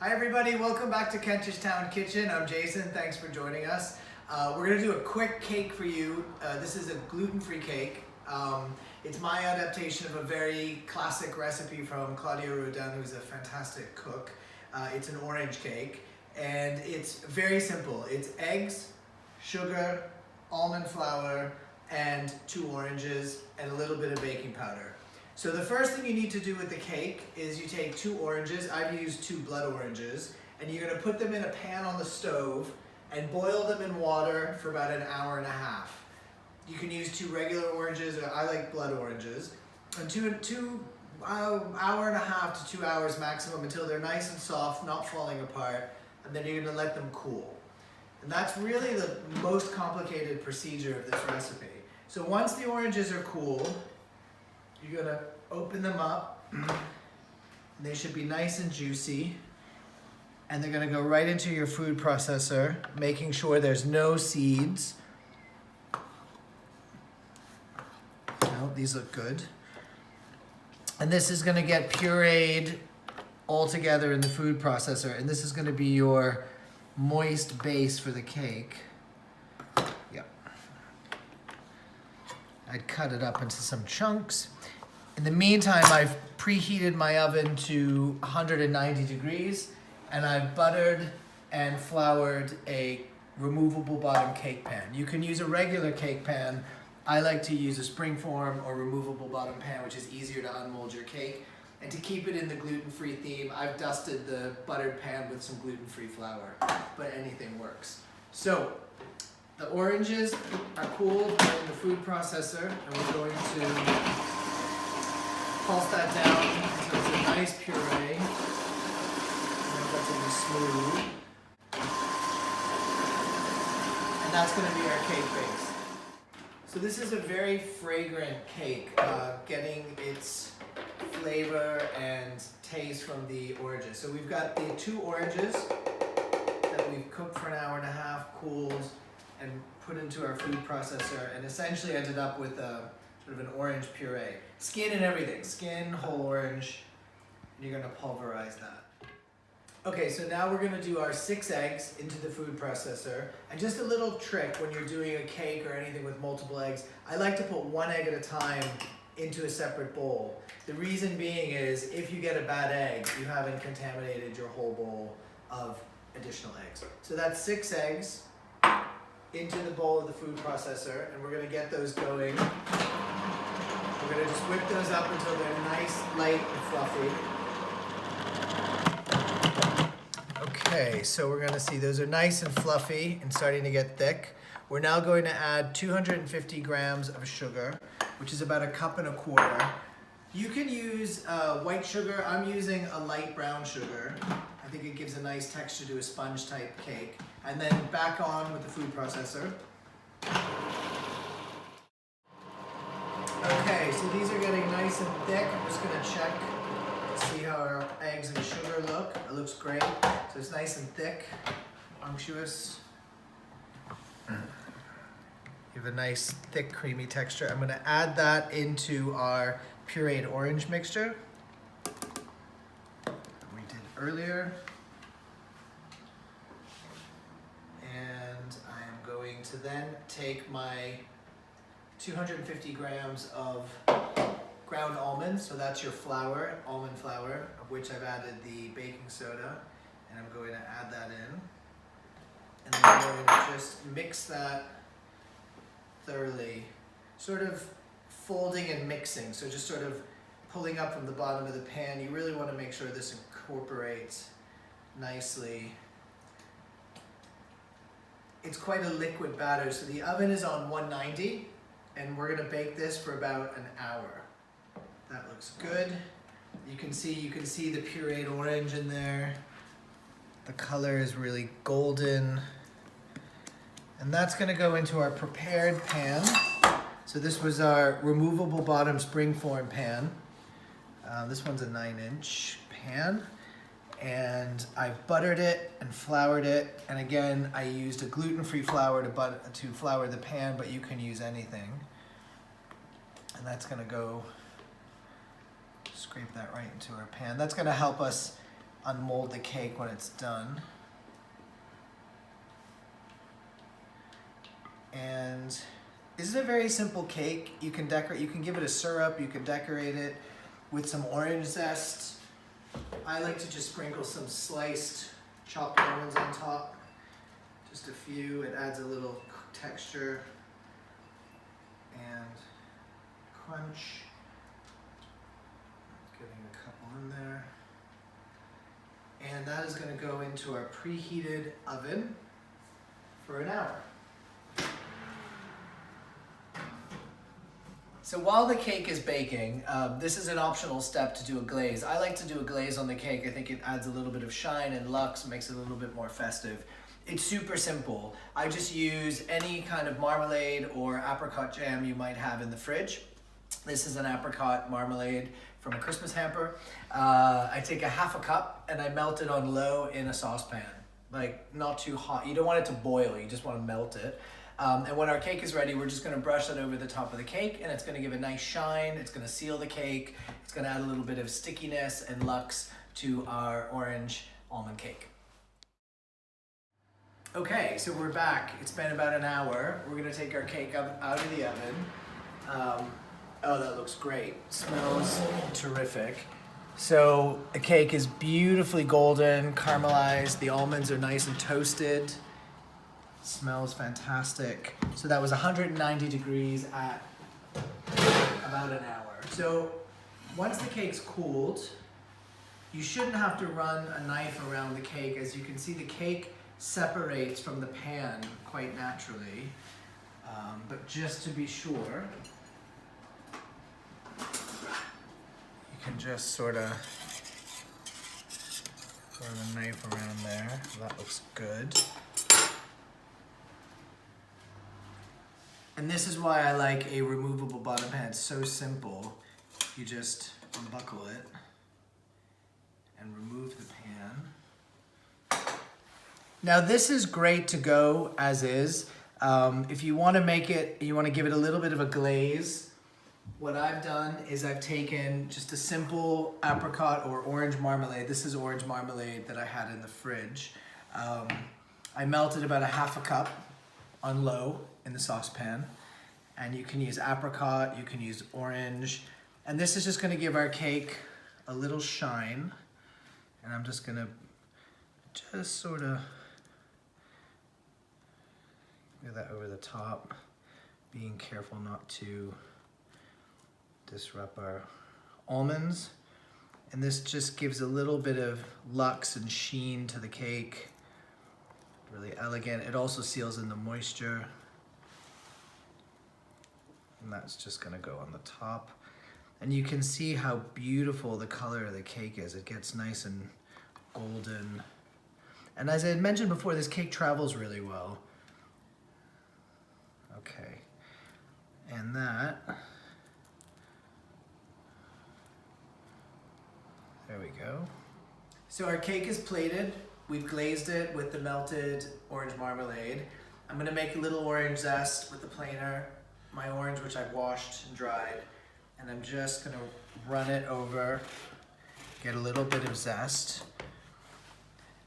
Hi everybody, welcome back to kentishtownkitchen. I'm Jason, thanks for joining us. We're going to do a quick cake for you. This is a gluten-free cake. It's my adaptation of a very classic recipe from Claudia Rodin, who's a fantastic cook. It's an orange cake and it's very simple. It's eggs, sugar, almond flour, and 2 oranges and a little bit of baking powder. So the first thing you need to do with the cake is you take 2 oranges, I've used 2 blood oranges, and you're going to put them in a pan on the stove and boil them in water for about an hour and a half. You can use 2 regular oranges, or I like blood oranges, and hour and a half to 2 hours maximum until they're nice and soft, not falling apart, and then you're going to let them cool. And that's really the most complicated procedure of this recipe. So once the oranges are cool, you're going to open them up, and they should be nice and juicy, and they're going to go right into your food processor, making sure there's no seeds. No, these look good. And this is going to get pureed all together in the food processor, and this is going to be your moist base for the cake. Yep. I'd cut it up into some chunks. In the meantime, I've preheated my oven to 190 degrees, and I've buttered and floured a removable bottom cake pan. You can use a regular cake pan. I like to use a springform or removable bottom pan, which is easier to unmold your cake. And to keep it in the gluten-free theme, I've dusted the buttered pan with some gluten-free flour, but anything works. So the oranges are cooled in the food processor, and we're going to pulse that down until it's a nice puree. I want that to be smooth. And that's going to be our cake base. So this is a very fragrant cake, getting its flavor and taste from the oranges. So we've got the 2 oranges that we've cooked for an hour and a half, cooled, and put into our food processor, and essentially ended up with a sort of an orange puree. Skin and everything, skin, whole orange, and you're gonna pulverize that. Okay, so now we're gonna do our 6 eggs into the food processor. And just a little trick when you're doing a cake or anything with multiple eggs, I like to put 1 egg at a time into a separate bowl. The reason being is if you get a bad egg, you haven't contaminated your whole bowl of additional eggs. So that's 6 eggs into the bowl of the food processor, and we're gonna get those going. We're gonna just whip those up until they're nice, light, and fluffy. Okay, so we're gonna see those are nice and fluffy and starting to get thick. We're now going to add 250 grams of sugar, which is about 1.25 cups. You can use white sugar. I'm using a light brown sugar. I think it gives a nice texture to a sponge type cake. And then back on with the food processor. Okay, so these are getting nice and thick. I'm just gonna check to see how our eggs and sugar look. It looks great. So it's nice and thick, unctuous. You have a nice, thick, creamy texture. I'm gonna add that into our pureed orange mixture we did earlier. And I am going to then take my 250 grams of ground almonds, so that's your flour, almond flour, of which I've added the baking soda, and I'm going to add that in. And then I'm going to just mix that thoroughly, sort of folding and mixing, so just sort of pulling up from the bottom of the pan. You really want to make sure this incorporates nicely. It's quite a liquid batter, so the oven is on 190, and we're going to bake this for about an hour. That looks good. You can see the pureed orange in there. The color is really golden. And that's going to go into our prepared pan. So this was our removable bottom springform pan. This one's a 9-inch pan. And I've buttered it and floured it. And again, I used a gluten-free flour to flour the pan, but you can use anything. And that's going to go, scrape that right into our pan. That's going to help us unmold the cake when it's done. And this is a very simple cake. You can decorate, you can give it a syrup, you can decorate it with some orange zest. I like to just sprinkle some sliced chopped almonds on top. Just a few, it adds a little texture and crunch. Getting a couple in there. And that is going to go into our preheated oven for an hour. So while the cake is baking, this is an optional step to do a glaze. I like to do a glaze on the cake. I think it adds a little bit of shine and luxe, makes it a little bit more festive. It's super simple. I just use any kind of marmalade or apricot jam you might have in the fridge. This is an apricot marmalade from a Christmas hamper. I take a half a cup and I melt it on low in a saucepan. Like, not too hot. You don't want it to boil, you just want to melt it. And when our cake is ready, we're just going to brush that over the top of the cake, and it's going to give a nice shine. It's going to seal the cake. It's going to add a little bit of stickiness and luxe to our orange almond cake. Okay, so we're back. It's been about an hour. We're going to take our cake out of the oven. Oh, that looks great. Smells terrific. So the cake is beautifully golden, caramelized. The almonds are nice and toasted. Smells fantastic. So that was 190 degrees at about an hour. So once the cake's cooled, you shouldn't have to run a knife around the cake. As you can see, the cake separates from the pan quite naturally. But just to be sure, you can just sort of run a knife around there. That looks good. And this is why I like a removable bottom pan. It's so simple. You just unbuckle it and remove the pan. Now this is great to go as is. If you want to make it, you want to give it a little bit of a glaze, what I've done is I've taken just a simple apricot or orange marmalade. This is orange marmalade that I had in the fridge. I melted about a half a cup on low in the saucepan, and you can use apricot, you can use orange, and this is just going to give our cake a little shine. And I'm just going to just sort of get that over the top, being careful not to disrupt our almonds. And this just gives a little bit of luxe and sheen to the cake. Really elegant. It also seals in the moisture. And that's just gonna go on the top. And you can see how beautiful the color of the cake is. It gets nice and golden. And as I had mentioned before, this cake travels really well. Okay. And that, there we go. So our cake is plated. We've glazed it with the melted orange marmalade. I'm gonna make a little orange zest with the planer, my orange which I've washed and dried, and I'm just gonna run it over, get a little bit of zest,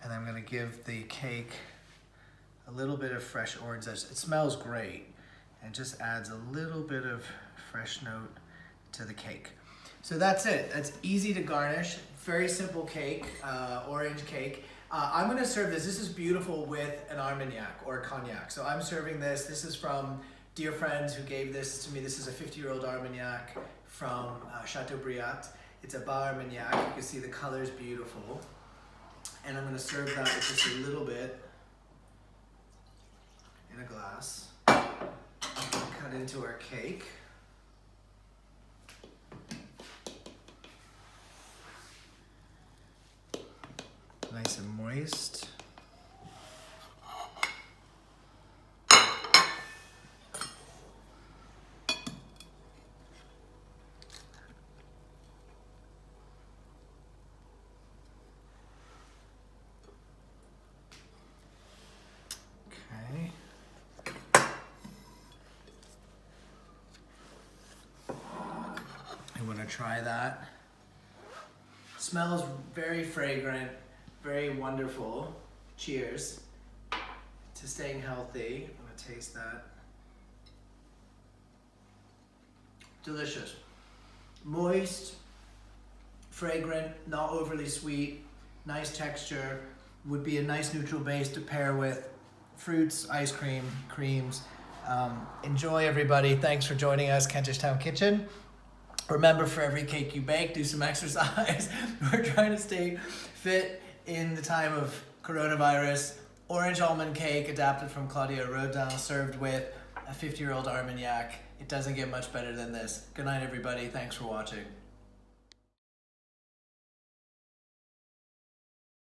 and I'm gonna give the cake a little bit of fresh orange zest. It smells great and just adds a little bit of fresh note to the cake. So that's it. That's easy to garnish. Very simple cake, orange cake. I'm gonna serve this. This is beautiful with an Armagnac or a cognac. So I'm serving this. This is from dear friends who gave this to me. This is a 50-year-old Armagnac from Chateaubriand. It's a Bas Armagnac. You can see the color's beautiful. And I'm gonna serve that with just a little bit in a glass. Cut into our cake. Nice and moist. Okay. I want to try that. Smells very fragrant, very wonderful. Cheers to staying healthy. I'm gonna taste that. Delicious. Moist, fragrant, not overly sweet, nice texture. Would be a nice neutral base to pair with fruits, ice cream, creams. Enjoy, everybody. Thanks for joining us, Kentish Town Kitchen. Remember, for every cake you bake, do some exercise. We're trying to stay fit in the time of coronavirus. Orange almond cake, adapted from Claudia Rodin, served with a 50-year-old Armagnac. It doesn't get much better than this. Good night, everybody. Thanks for watching.